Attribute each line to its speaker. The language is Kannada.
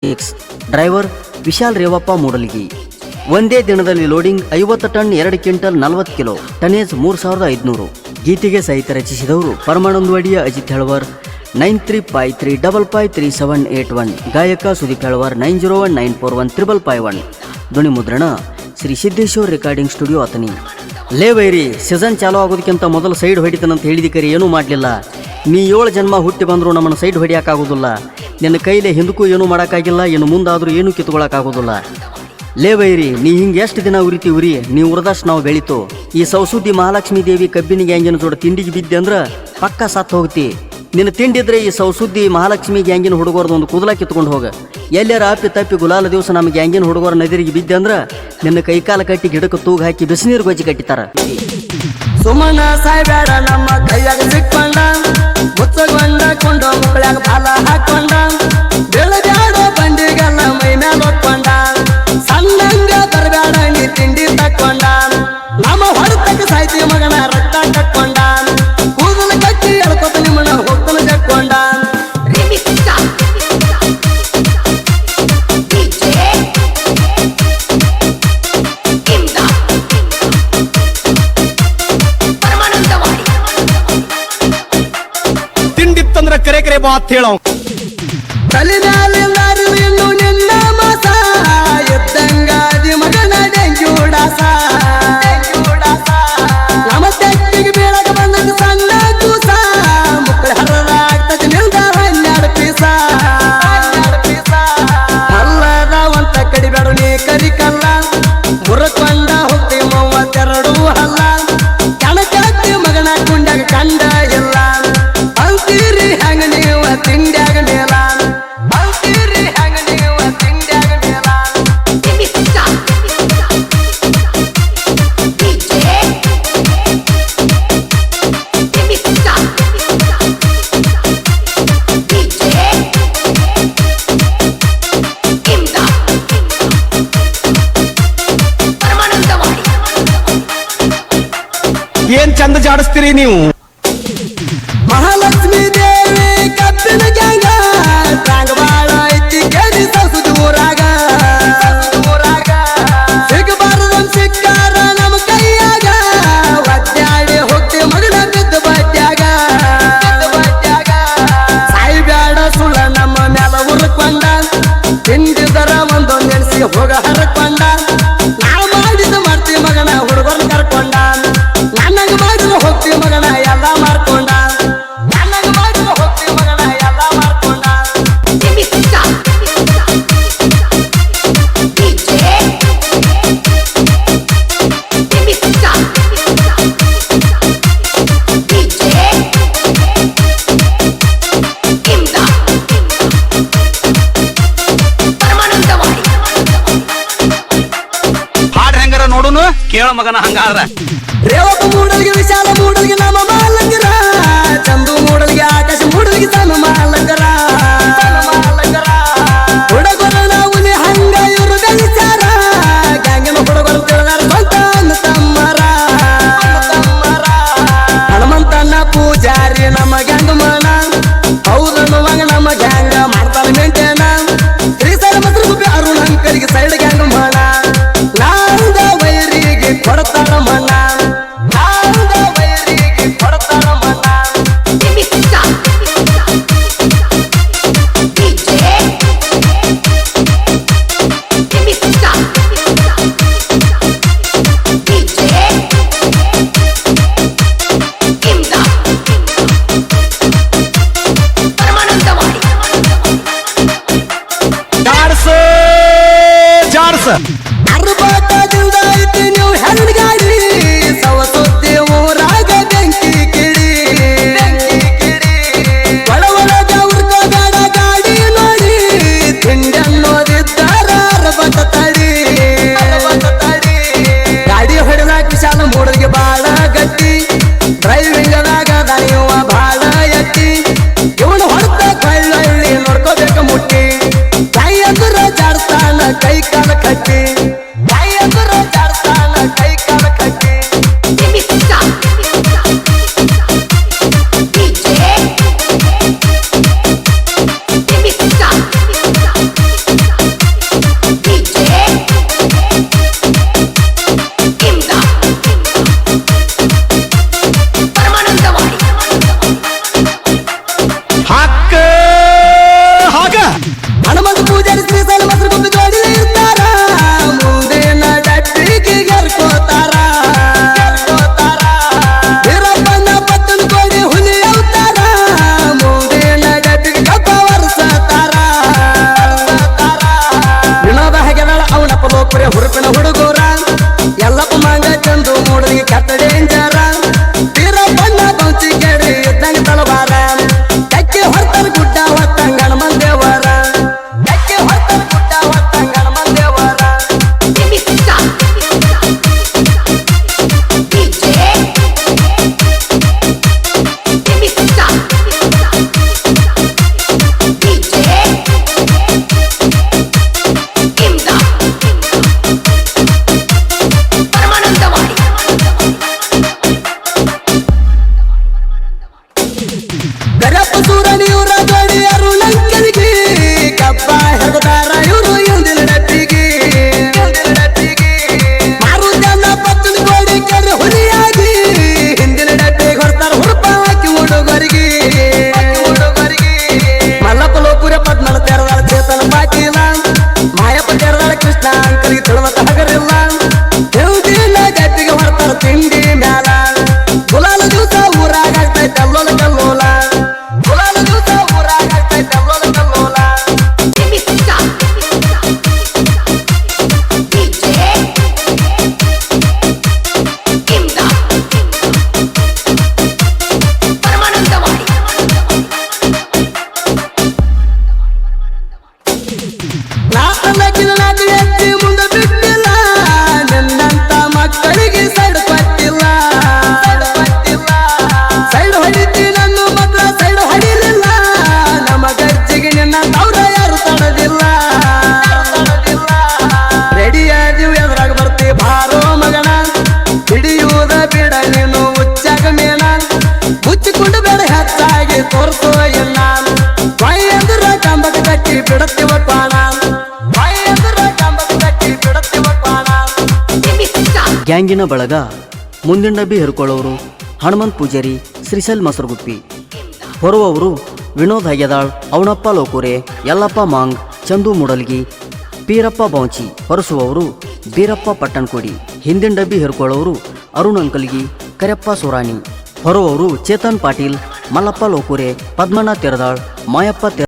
Speaker 1: X driver Vishal Revappa Mudalagi. ಒಂದೇ ದಿನದಲ್ಲಿ loading 50 ton 2 quintal 40 kilo, tonnage 3500. ಗೀತೆಗೆ ಸಾಹಿತ್ಯ ರಚಿಸಿದವರು ಪರಮಾನಂದವಾಡಿಯ ಅಜಿತ್ ಹೆಳವರ್. 9353553781. ಗಾಯಕ ಸುದೀಪ್ ಹೆಳವರ್. 9019415551. ಧ್ವನಿ ಮುದ್ರಣ ಶ್ರೀ ಸಿದ್ದೇಶ್ವರ್ ರೆಕಾರ್ಡಿಂಗ್ ಸ್ಟುಡಿಯೋ ಅತನಿ. ಲೇ ವೈರಿ, ಸೀಸನ್ ಚಾಲೂ ಆಗೋದಕ್ಕಿಂತ ಮೊದಲು ಸೈಡ್ ಹೊಡಿತಾನಂತ ಹೇಳಿದ ಕರಿ ಏನೂ ಮಾಡಲಿಲ್ಲ. ನೀ 7 ಜನ್ಮ ಹುಟ್ಟಿ ಬಂದರೂ ನಮ್ಮನ್ನು ಸೈಡ್ ಹೊಡಿಯೋಕ್ಕಾಗೋದಿಲ್ಲ. ನಿನ್ನ ಕೈಲೇ ಹಿಂದಕ್ಕೂ ಏನೂ ಮಾಡೋಕ್ಕಾಗಿಲ್ಲ, ಇನ್ನು ಮುಂದಾದರೂ ಏನೂ ಕಿತ್ಕೊಳ್ಳೋಕ್ಕಾಗೋದಿಲ್ಲ. ಲೇ ವೈರಿ, ನೀ ಹಿಂಗೆ ಎಷ್ಟು ದಿನ ಉರಿತಿ ಉರಿ, ನೀ ಉರಿದಷ್ಟು ನಾವು ಬೆಳೀತು. ಈ ಸೌಸುದ್ದಿ ಮಹಾಲಕ್ಷ್ಮೀ ದೇವಿ ಕಬ್ಬಿನ ಗ್ಯಾಂಗಿನ ಜೋಡ ತಿಂಡಿಗೆ ಬಿದ್ದೆ ಅಂದ್ರೆ ಪಕ್ಕ ಸತ್ತು ಹೋಗ್ತಿ. ನಿನ್ನ ತಿಂಡಿದ್ರೆ ಈ ಸೌಸುದ್ದಿ ಮಹಾಲಕ್ಷ್ಮಿ ಗ್ಯಾಂಗಿನ ಹುಡುಗರದು ಒಂದು ಕೂದಲ ಕಿತ್ಕೊಂಡು ಹೋಗ. ಎಲ್ಲಾರ ಅಪ್ಪಿ ತಪ್ಪಿ ಗುಲಾಲ ದಿವಸ ನಮ್ಮ ಗ್ಯಾಂಗಿನ ಹುಡುಗರ ನದಿರಿಗೆ ಬಿದ್ದೆ ಅಂದ್ರೆ ನಿನ್ನ ಕೈಕಾಲ ಕಟ್ಟಿ ಗಿಡಕ್ಕೆ ತೂಗು ಹಾಕಿ ಬಿಸಿನೀರು ಗೊಜ್ಜಿ ಕಟ್ಟಿತಾರ.
Speaker 2: ಸುಮನ ಸಾಯ್ಬೇಡ ನಮ್ಮ ಕೈಯಾಗ ಸಿಕ್ಕೊಂಡ, ಮುಚ್ಚಗೊಂಡ ಕೊಂಡ ಮಕ್ಕಳಾಗ ಬಾಲ ಹಾಕೊಂಡ, ಬೆಳಬ್ಯಾಡ ಬಂಡಿಗೆಲ್ಲ ಮೈ ಮ್ಯಾಲ ಹೊತ್ಕೊಂಡ, ಸಣ್ಣಂಗ ಬರಬೇಡ ನೀ ತಿಂಡಿ ತಕ್ಕೊಂಡ, ನಮ್ಮ ಹೊರತಕ್ಕ ಸಾಯ್ತಿ ಮಗನ ರಕ್ತ ಕಟ್ಕೊಂಡ, ಕೂದಲು ಕಟ್ಟಿ ಎಳ್ಕೊತ ನಿಮ್ಮನ ಹೋಗ್ತಲು ಜಕ್ಕೊಂಡ.
Speaker 3: ತಿಂಡಿತ್ತಂದ್ರ ಕರೆ ಕರೆ ಬಾ ಅಂತ ಹೇಳೋ
Speaker 2: ತಲೆನಾಲೆಲ್ಲಾರು ಇನ್ನು ನಿನ್ನ ಮಾಸ, ಎದ್ದಂಗಾದಿ ಮಗನ ಡೆಂಗ್ಯೂಡಾಸ, ನಮ್ಮ ತೆಕ್ಕಿಗೆ ಬೀಳಕ ಬಂದದ್ದು ಸಣ್ಣ ಕೂಸ, ಮಕ್ಕಳ ಹರದ ಆಗ್ತದೆ ನಿಲ್ದ 12 ಪೀಸ, ಅಲ್ಲದ ಒಂತ ಕಡಿಬೇಡ ನೀ ಕರಿಕಲ್ಲ, ಮುರಕೊಂಡ ಹೋಗ್ತಿ 32 ಹಲ್ಲ, ಕಣಕತ್ತಿ ಮಗನ ಕುಂಡಾಗ ಕಂಡ ಇಲ್ಲ, ಅಂತೀರಿ ಹಂಗ ನೀವ ತಿಂಡ್ಯಾಗ ಮೇಲ, ಅಂತೀರಿ ಹಂಗ ನೀವ ತಿಂಡ್ಯಾಗ ಮೇಲ.
Speaker 3: ಏನ್ ಚಂದ ಜಾಡಿಸ್ತೀರಿ ನೀವು.
Speaker 2: ಮಹಾಲಕ್ಷ್ಮೀ ದೇವಿ ಕಬ್ಬಿನ ಗ್ಯಾಂಗ, ಟ್ರಾಂಗ್ ಬಾಳ ಐತಿ ಕೇಳಿ ಸಸುದು ಊರಾಗ, ಸಿಗಬಾರದನ್ ಸಿಕ್ಕಾರ ನಮ್ಮ ಕೈಯಾಗ, ಒದ್ದಾಡಿ ಹೋಗ್ತಿ ಮಗನ ಬಿದ್ದು ಬಡ್ಡ್ಯಾಗ, ಸಾಯ್ಬ್ಯಾಡ ಸುಳ್ಳ ನಮ್ಮ ಮ್ಯಾಲ ಉರ್ಕೊಂಡ, ತಿಂಡಿದರ ಒಂದೊಂದು ನೆನೆಸಿ ಹೋಗ ಹರ್ಕೊಂಡ, ನಾವು ಮಾಡಿದ ಮಾಡ್ತಿ ಮಗನ ಹುಡುಗರು ಕರ್ಕೊಂಡ, ನನಗ ಮಾಡಿದ ಹೋಗ್ತಿ ಮಗನ ಎಲ್ಲ ಮಾರ್ಕೊಂಡ, ನನಗ ಮಾಡಿದ ಹೋಗ್ತಿ ಮಗನ ಎಲ್ಲ ಮಾರ್ಕೊಂಡ.
Speaker 3: ಹಾಡ್ ಹೆಂಗಾರ ನೋಡುನು ಕೇಳ ಮಗನ ಹಂಗಾದ್ರ.
Speaker 2: ರೇವಪ್ಪ ಮೂಡಲ್ಗೆ ವಿಶಾಲ ಮೂಡಲ್ಗೆ ನಮ್ಮ ಮಾಲಂಗರ, ಚಂದು ಮೂಡಲ್ಗೆ ಆಕಾಶ ಮೂಡಲ್ಗೆ ಸಮ ಮಾಲಂಗರ, ಹುಡುಗರ ನಾವು ನೀ ಹಂಗ ಇವರು ಗಣಿಸಾರ, ಗ್ಯಾಂಗಿನ ಹುಡುಗರು ತಿಳಿದಾರ ಸ್ವಂತ ಅಣ್ಣ ತಮ್ಮರ, ಹನುಮಂತನ ಪೂಜಾರಿ ನಮ್ಮ ಗ್ಯಾಂಗ್ ಮನ, ಹೌದನ್ನುವಾಗ ನಮ್ಮ ಗ್ಯಾಂಗ ಮಾಡ್ತಾನ ಮೇಂಟೇನ, ಶ್ರೀಸೈಲ ಮತ್ರ ಅರುಣ ಅಂಕರಿಗೆ ಸೈಡ್ ಗ್ಯಾಂಗ್ ಮನ, ನಾಂದ ವೈರಿಗೆ ಕೊಡ್ತಾರ ಮನ, ನಾಂದ ವೈರಿಗೆ ಕೊಡ್ತಾರ ಮನ.
Speaker 3: ಜಾಡ್ಸ ಜಾಡ್ಸ
Speaker 2: ಅರ್ಬಾಟದಿಂದ ಐತಿ ನೀವು ಹೆಣ್ಣು ಗಾಡಿ, ಸವಸುದ್ದಿ ಊರಾಗ ಬೆಂಕಿ ಕಿಡಿ, ಒಳಗ ಉರ್ಕೋಬೇಡ ಗಾಡಿ ನೋಡಿ, ತಿಂಡಿ ಅನ್ನೋದಿದ್ದಾರ ಅರ್ಬಾಟ ತಡಿ, ಗಾಡಿ ಹೊಡೆದಾಕ ವಿಶಾಲ ಮೂಡಲ್ಗೆ ಬಾಳ ಗಟ್ಟಿ, ಡ್ರೈವಿಂಗ್ ಅದಾಗ ದಣಿಯುವ ಬಾಳ ಎತ್ತಿ, ಇವನು ಹೊಡೆದ ಕಳ್ಳಳ್ಳಿ ನೋಡ್ಕೋಬೇಕ ಮುಟ್ಟಿ, ಕೈ ಅಂದ್ರ ಜಾಡ್ಸ್ತಾನ ಕೈ ಕಾಲ ಕಟ್ಟಿ, ಕೈ ಬಿಡುತ್ತಿವ ಕ್ವಾಣ ಬಾಯಿ ಎದುರ ಕಂಬದ ಬೆಕ್ಕಿ ಬಿಡುತ್ತಿವ ಕ್ವಾಣ
Speaker 1: ಗ್ಯಾಂಗಿನ ಬಳಗ ಮುಂದಿನ ಡಬ್ಬಿ ಹೆರ್ಕೊಳ್ಳೋರು ಹನುಮಂತ್ ಪೂಜಾರಿ, ಶ್ರೀಶೈಲ್ ಮಸರಗುಪ್ಪಿ. ಹೊರುವವರು ವಿನೋದ್ ಹಗೆದಾಳ್, ಅವನಪ್ಪ ಲೋಕುರೆ, ಯಲ್ಲಪ್ಪ ಮಾಂಗ್, ಚಂದು ಮುಡಲ್ಗಿ, ಪೀರಪ್ಪ ಬೌಂಚಿ. ಹೊರಸುವವರು ಬೀರಪ್ಪ ಪಟ್ಟಣಕೋಡಿ. ಹಿಂದಿನ ಡಬ್ಬಿ ಹೆರ್ಕೊಳ್ಳೋರು ಅರುಣ್ ಅಂಕಲ್ಗಿ, ಕರೆಪ್ಪ ಸೋರಾಣಿ. ಹೊರುವವರು ಚೇತನ್ ಪಾಟೀಲ್, ಮಲ್ಲಪ್ಪ ಲೋಕುರೆ, ಪದ್ಮನಾಥ್ ತೆರದಾಳ್, ಮಾಯಪ್ಪ